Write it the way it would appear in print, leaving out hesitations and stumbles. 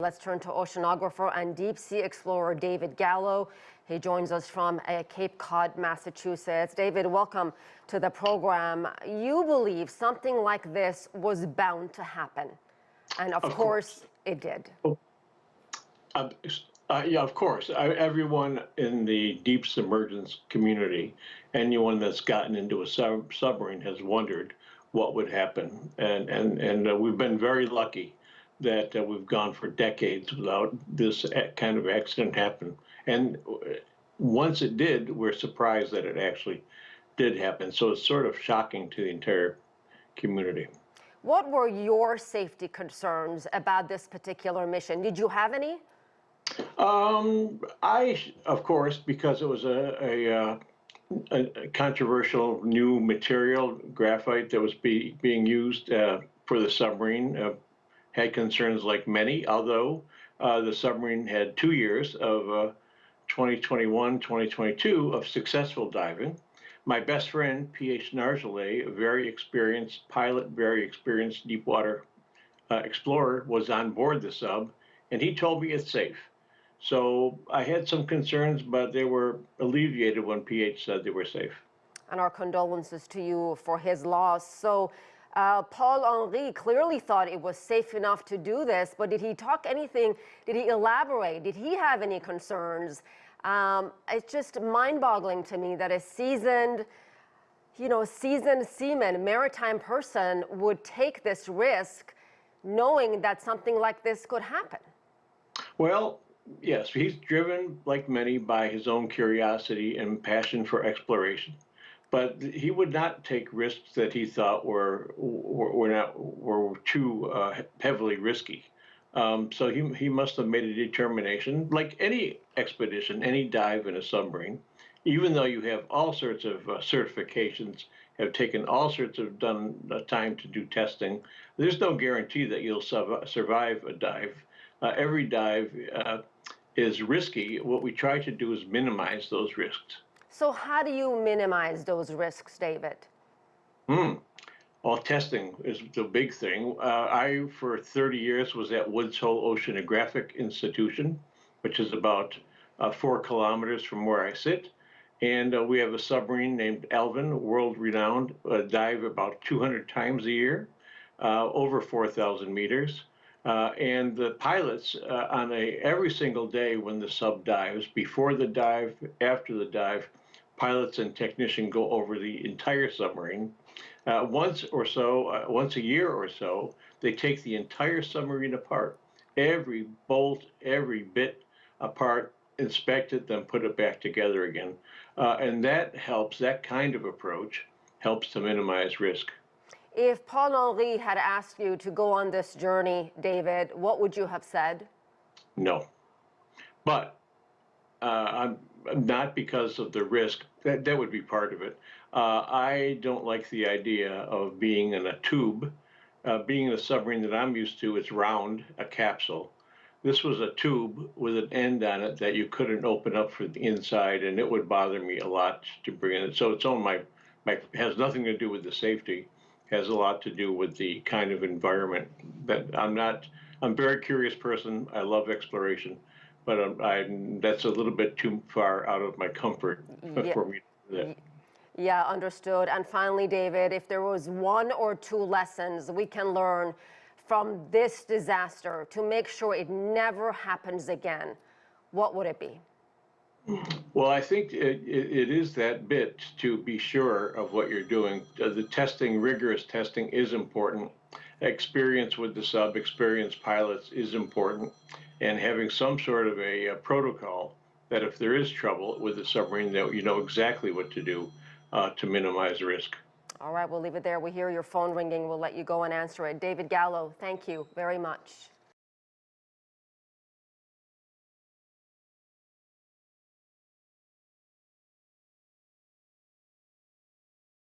Let's turn to oceanographer and deep sea explorer David Gallo. He joins us from Cape Cod, Massachusetts. David, welcome to the program. You believe something like this was bound to happen, and of course it did. Yeah, of course. Everyone in the deep submergence community, anyone that's gotten into a submarine has wondered what would happen. And we've been very lucky that we've gone for decades without this kind of accident happen. And once it did, we're surprised that it actually did happen. So it's sort of shocking to the entire community. What were your safety concerns about this particular mission? Did you have any? Of course, because it was a controversial new material, graphite, that was being used for the submarine, had concerns like many, although the submarine had 2 years of 2021, 2022 of successful diving. My best friend, P.H. Nargelet, a very experienced pilot, very experienced deep water explorer, was on board the sub, and he told me it's safe. So I had some concerns, but they were alleviated when PH said they were safe. And our condolences to you for his loss. So Paul-Henri clearly thought it was safe enough to do this, but did he talk anything? Did he elaborate? Did he have any concerns? It's just mind-boggling to me that a seasoned seaman, maritime person would take this risk knowing that something like this could happen. Well, yes, he's driven, like many, by his own curiosity and passion for exploration. But he would not take risks that he thought were too heavily risky. So he must have made a determination, like any expedition, any dive in a submarine, even though you have all sorts of certifications, have taken all sorts of time to do testing, there's no guarantee that you'll survive a dive. Every dive is risky. What we try to do is minimize those risks. So how do you minimize those risks, David? Well, testing is the big thing. I, for 30 years, was at Woods Hole Oceanographic Institution, which is about 4 kilometers from where I sit. And we have a submarine named Alvin, world-renowned, dive about 200 times a year, over 4,000 meters. And the pilots on every single day when the sub dives, before the dive, after the dive, pilots and technicians go over the entire submarine. Once a year or so, they take the entire submarine apart, every bolt, every bit apart, inspect it, then put it back together again. And that kind of approach helps to minimize risk. If Paul-Henri had asked you to go on this journey, David, what would you have said? No. But not because of the risk. That would be part of it. I don't like the idea of being in a tube. Being in a submarine that I'm used to, it's round, a capsule. This was a tube with an end on it that you couldn't open up for the inside, and it would bother me a lot to bring in. So it's on has nothing to do with the safety. Has a lot to do with the kind of environment that I'm a very curious person. I love exploration, but that's a little bit too far out of my comfort for me to do that. Yeah, understood. And finally, David, if there was 1 or 2 lessons we can learn from this disaster to make sure it never happens again, what would it be? Well, I think it is that bit to be sure of what you're doing. The testing, rigorous testing, is important. Experience with the sub, experienced pilots is important. And having some sort of a protocol that if there is trouble with the submarine, that you know exactly what to do to minimize risk. All right, we'll leave it there. We hear your phone ringing. We'll let you go and answer it. David Gallo, thank you very much.